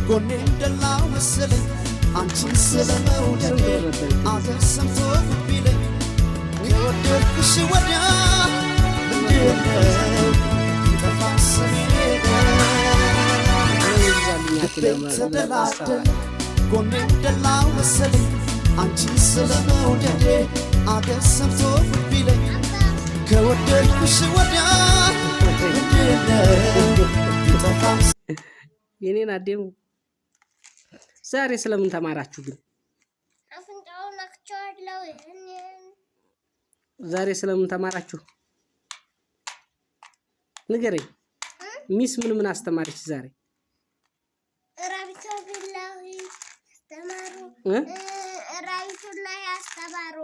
ጎኔን ደላው መሰለኝ አንቺን ስለመውደድ አገር ሰምቶ ቢለኝ ከወደድኩሽ ወዲያ ምንድነው ይጠፋል ስሜ ተደላደል ጎኔን ደላው መሰለኝ አንቺን ስለመውደድ አገር ሰምቶ ቢለኝ ከወደድኩሽ ወዲያ ምንድነው የኔን አዴሙ ዛሬ ስለምን ተማራችሁ ግን? አፍንጫው ነክቻለሁ። ዛሬ ስለምን ተማራችሁ ንገረኝ። ሚስ ምን አስተማረች ዛሬ? ራቢቶ ቢላሂ አስተማሩ። ራቢቶ ላይ አስተማሩ።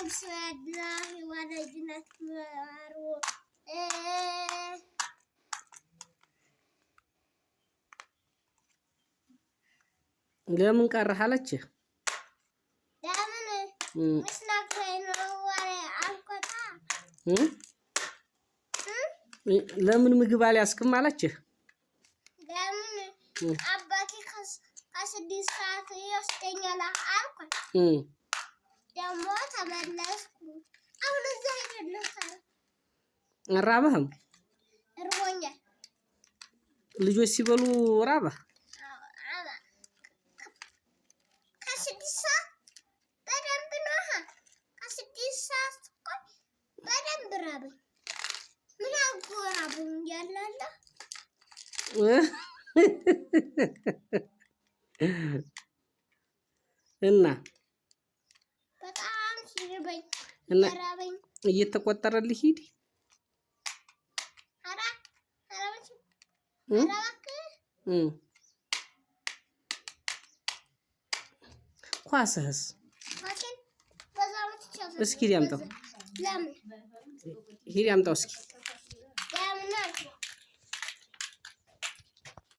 ብስሚላሂ ወለጅነት አስተማሩ። ለምን ቀረህ አለች? ለምን መስናክራይ ነው ወሬ አልቆጣ ለምን ምግብ አልያዝክም አለች? ለምን አባቴ ከስድስት ሰዓት ይወስደኛል አልኳት። ደግሞ ተመለስኩ። አሁን እዛ ሄደለታል። ራበህም? እርቦኛል። ልጆች ሲበሉ ራበህ? እና በጣም ሲርበኝ እና ያራበኝ እየተቆጠረልህ ሂድ። አራ አራባች ኳስህስ እስኪ ያምጣው። ለምን ሂድ ያምጣው እስኪ። ለምን